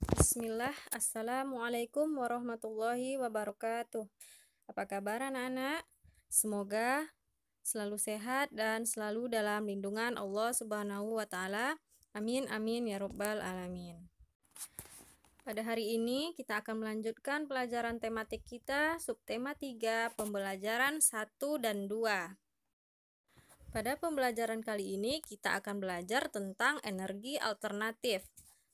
Bismillah, Assalamualaikum warahmatullahi wabarakatuh. Apa kabar anak-anak? Semoga selalu sehat dan selalu dalam lindungan Allah Subhanahu wa Ta'ala. Amin, amin ya Rabbal 'Alamin. Pada hari ini kita akan melanjutkan pelajaran tematik kita, subtema 3, pembelajaran 1 dan 2. Pada pembelajaran kali ini kita akan belajar tentang energi alternatif.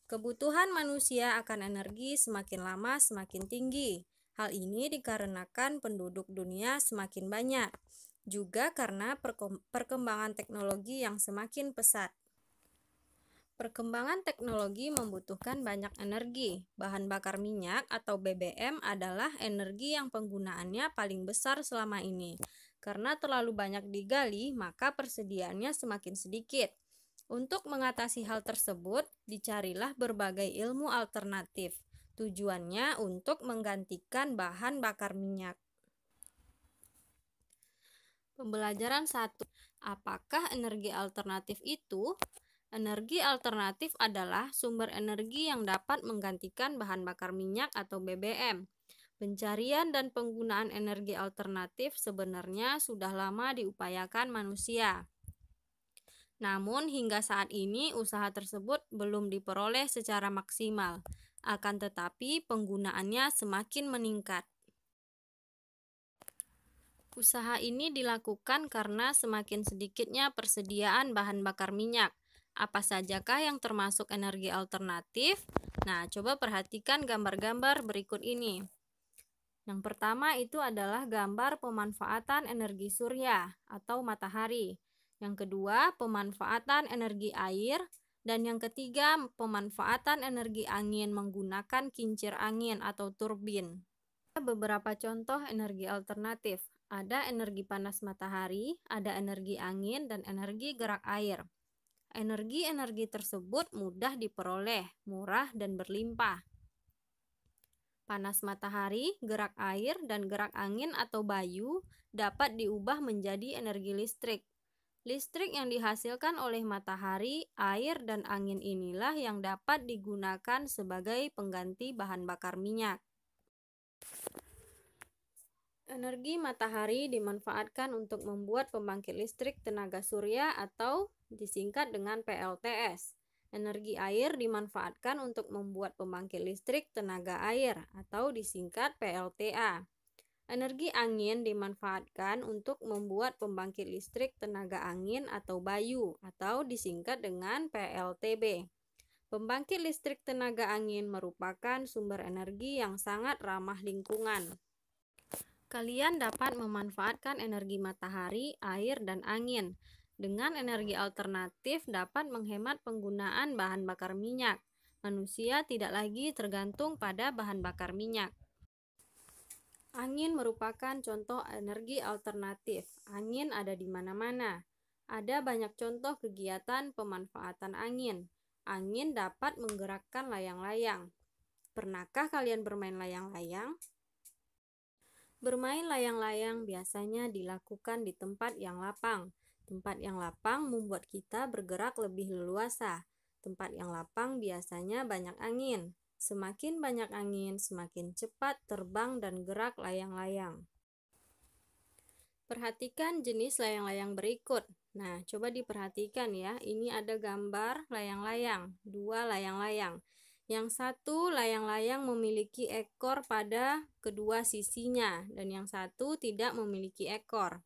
Kebutuhan manusia akan energi semakin lama semakin tinggi. Hal ini dikarenakan penduduk dunia semakin banyak, juga karena perkembangan teknologi yang semakin pesat. Perkembangan teknologi membutuhkan banyak energi. Bahan bakar minyak atau BBM adalah energi yang penggunaannya paling besar selama ini. Karena terlalu banyak digali, maka persediaannya semakin sedikit. Untuk mengatasi hal tersebut, dicarilah berbagai ilmu alternatif. Tujuannya untuk menggantikan bahan bakar minyak. Pembelajaran 1. Apakah energi alternatif itu? Energi alternatif adalah sumber energi yang dapat menggantikan bahan bakar minyak atau BBM. Pencarian dan penggunaan energi alternatif sebenarnya sudah lama diupayakan manusia. Namun hingga saat ini usaha tersebut belum diperoleh secara maksimal. Akan tetapi penggunaannya semakin meningkat. Usaha ini dilakukan karena semakin sedikitnya persediaan bahan bakar minyak. Apa sajakah yang termasuk energi alternatif? Nah, coba perhatikan gambar-gambar berikut ini. Yang pertama itu adalah gambar pemanfaatan energi surya atau matahari. Yang kedua, pemanfaatan energi air. Dan yang ketiga, pemanfaatan energi angin menggunakan kincir angin atau turbin. Beberapa contoh energi alternatif. Ada energi panas matahari, ada energi angin, dan energi gerak air. Energi-energi tersebut mudah diperoleh, murah, dan berlimpah. Panas matahari, gerak air, dan gerak angin atau bayu dapat diubah menjadi energi listrik. Listrik yang dihasilkan oleh matahari, air, dan angin inilah yang dapat digunakan sebagai pengganti bahan bakar minyak. Energi matahari dimanfaatkan untuk membuat pembangkit listrik tenaga surya atau disingkat dengan PLTS. Energi air dimanfaatkan untuk membuat pembangkit listrik tenaga air atau disingkat PLTA. Energi angin dimanfaatkan untuk membuat pembangkit listrik tenaga angin atau bayu atau disingkat dengan PLTB. Pembangkit listrik tenaga angin merupakan sumber energi yang sangat ramah lingkungan. Kalian dapat memanfaatkan energi matahari, air, dan angin. Dengan energi alternatif dapat menghemat penggunaan bahan bakar minyak. Manusia tidak lagi tergantung pada bahan bakar minyak. Angin merupakan contoh energi alternatif. Angin ada di mana-mana. Ada banyak contoh kegiatan pemanfaatan angin. Angin dapat menggerakkan layang-layang. Pernahkah kalian bermain layang-layang? Bermain layang-layang biasanya dilakukan di tempat yang lapang. Tempat yang lapang membuat kita bergerak lebih leluasa. Tempat yang lapang biasanya banyak angin. Semakin banyak angin, semakin cepat terbang dan gerak layang-layang. Perhatikan jenis layang-layang berikut. Nah, coba diperhatikan ya. Ini ada gambar layang-layang, 2 layang-layang. Yang satu layang-layang memiliki ekor pada kedua sisinya dan yang satu tidak memiliki ekor.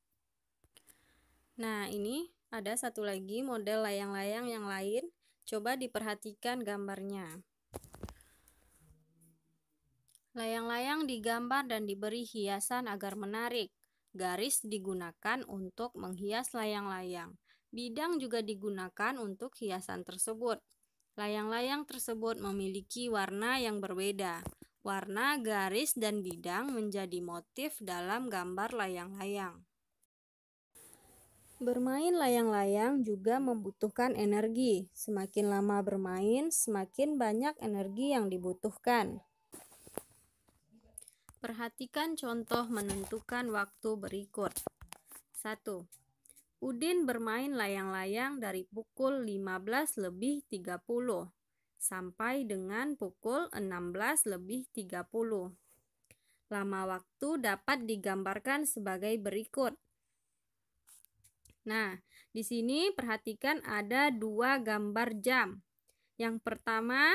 Nah, ini ada satu lagi model layang-layang yang lain. Coba diperhatikan gambarnya. Layang-layang digambar dan diberi hiasan agar menarik. Garis digunakan untuk menghias layang-layang. Bidang juga digunakan untuk hiasan tersebut. Layang-layang tersebut memiliki warna yang berbeda. Warna, garis, dan bidang menjadi motif dalam gambar layang-layang. Bermain layang-layang juga membutuhkan energi. Semakin lama bermain, semakin banyak energi yang dibutuhkan. Perhatikan contoh menentukan waktu berikut. 1. Udin bermain layang-layang dari pukul 15:30 sampai dengan pukul 16:30. Lama waktu dapat digambarkan sebagai berikut. Nah, di sini perhatikan ada dua gambar jam. Yang pertama,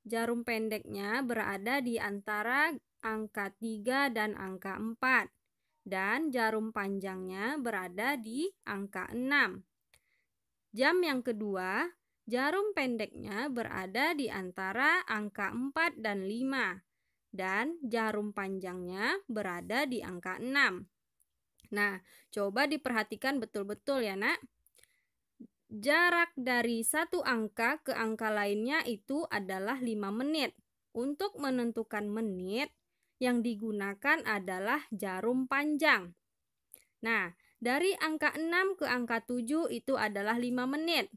jarum pendeknya berada di antara angka 3 dan angka 4. Dan jarum panjangnya berada di angka 6. Jam yang kedua, jarum pendeknya berada di antara angka 4 dan 5. Dan jarum panjangnya berada di angka 6. Nah, coba diperhatikan betul-betul ya, Nak. Jarak dari satu angka ke angka lainnya itu adalah 5 menit. Untuk menentukan menit, yang digunakan adalah jarum panjang. Nah, dari angka 6 ke angka 7 itu adalah 5 menit.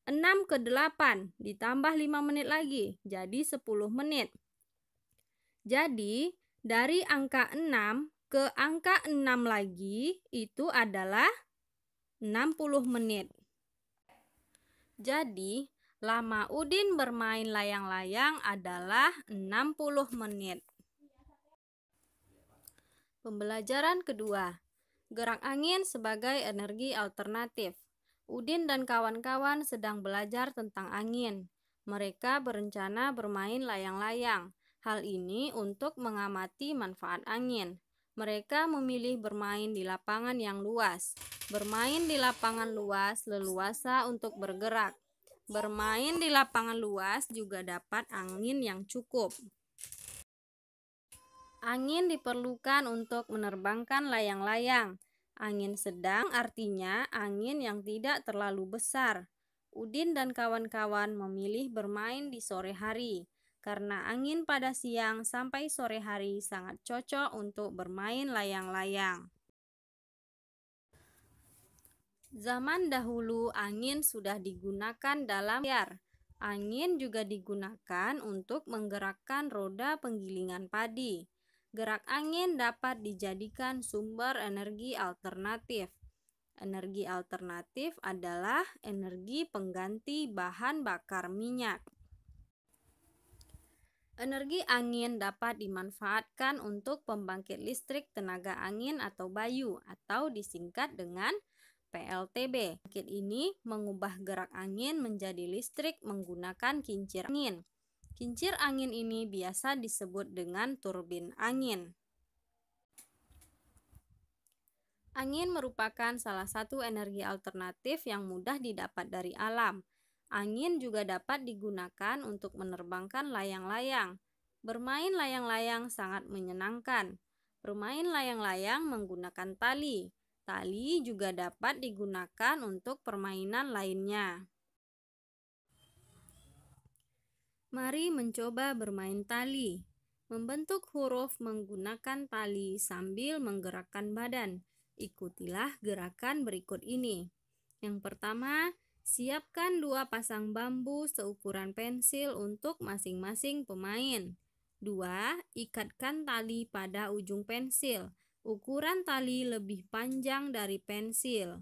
6 ke 8 ditambah 5 menit lagi, jadi 10 menit. Jadi, dari angka 6 ke angka 6 lagi itu adalah 60 menit. Jadi, lama Udin bermain layang-layang adalah 60 menit. Pembelajaran kedua, gerak angin sebagai energi alternatif. Udin dan kawan-kawan sedang belajar tentang angin. Mereka berencana bermain layang-layang. Hal ini untuk mengamati manfaat angin. Mereka memilih bermain di lapangan yang luas. Bermain di lapangan luas leluasa untuk bergerak. Bermain di lapangan luas juga dapat angin yang cukup. Angin diperlukan untuk menerbangkan layang-layang. Angin sedang artinya angin yang tidak terlalu besar. Udin dan kawan-kawan memilih bermain di sore hari. Karena angin pada siang sampai sore hari sangat cocok untuk bermain layang-layang. Zaman dahulu angin sudah digunakan dalam layar. Angin juga digunakan untuk menggerakkan roda penggilingan padi. Gerak angin dapat dijadikan sumber energi alternatif. Energi alternatif adalah energi pengganti bahan bakar minyak. Energi angin dapat dimanfaatkan untuk pembangkit listrik tenaga angin atau Bayu atau disingkat dengan PLTB. Pembangkit ini mengubah gerak angin menjadi listrik menggunakan kincir angin. Kincir angin ini biasa disebut dengan turbin angin. Angin merupakan salah satu energi alternatif yang mudah didapat dari alam. Angin juga dapat digunakan untuk menerbangkan layang-layang. Bermain layang-layang sangat menyenangkan. Bermain layang-layang menggunakan tali. Tali juga dapat digunakan untuk permainan lainnya. Mari mencoba bermain tali. Membentuk huruf menggunakan tali sambil menggerakkan badan. Ikutilah gerakan berikut ini. Yang pertama, siapkan 2 pasang bambu seukuran pensil untuk masing-masing pemain. 2. Ikatkan tali pada ujung pensil. Ukuran tali lebih panjang dari pensil.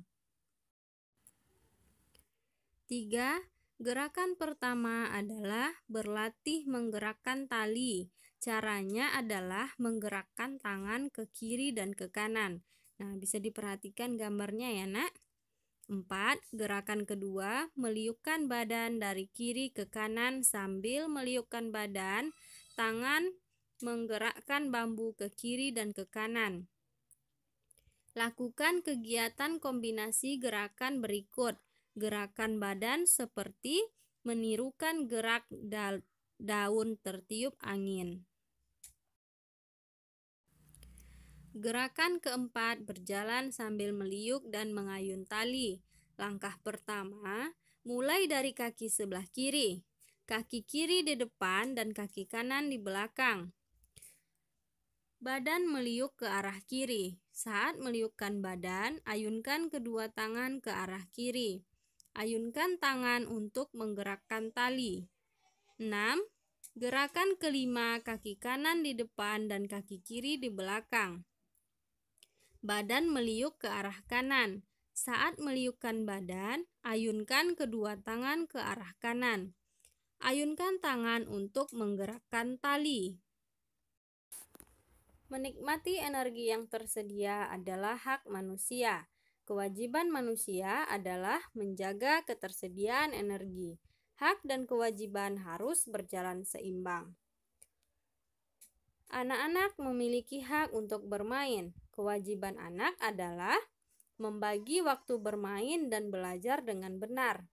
3. Gerakan pertama adalah berlatih menggerakkan tali. Caranya adalah menggerakkan tangan ke kiri dan ke kanan. Nah, bisa diperhatikan gambarnya ya, Nak. 4. Gerakan kedua, meliukkan badan dari kiri ke kanan sambil meliukkan badan, tangan menggerakkan bambu ke kiri dan ke kanan. Lakukan kegiatan kombinasi gerakan berikut. Gerakan badan seperti menirukan gerak daun tertiup angin. Gerakan keempat, berjalan sambil meliuk dan mengayun tali. Langkah pertama, mulai dari kaki sebelah kiri. Kaki kiri di depan dan kaki kanan di belakang. Badan meliuk ke arah kiri. Saat meliukkan badan, ayunkan kedua tangan ke arah kiri. Ayunkan tangan untuk menggerakkan tali. 6. Gerakan kelima, kaki kanan di depan dan kaki kiri di belakang. Badan meliuk ke arah kanan. Saat meliukkan badan, ayunkan kedua tangan ke arah kanan. Ayunkan tangan untuk menggerakkan tali. Menikmati energi yang tersedia adalah hak manusia. Kewajiban manusia adalah menjaga ketersediaan energi. Hak dan kewajiban harus berjalan seimbang. Anak-anak memiliki hak untuk bermain. Kewajiban anak adalah membagi waktu bermain dan belajar dengan benar.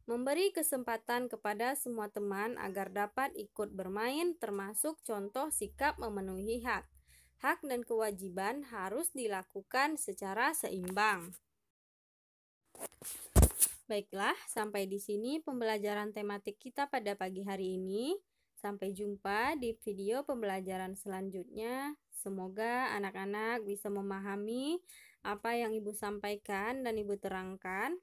Memberi kesempatan kepada semua teman agar dapat ikut bermain, termasuk contoh sikap memenuhi hak. Hak dan kewajiban harus dilakukan secara seimbang. Baiklah, sampai di sini pembelajaran tematik kita pada pagi hari ini. Sampai jumpa di video pembelajaran selanjutnya. Semoga anak-anak bisa memahami apa yang Ibu sampaikan dan Ibu terangkan.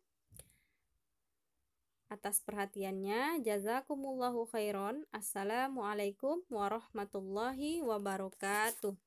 Atas perhatiannya, jazakumullahu khairan. Assalamualaikum warahmatullahi wabarakatuh.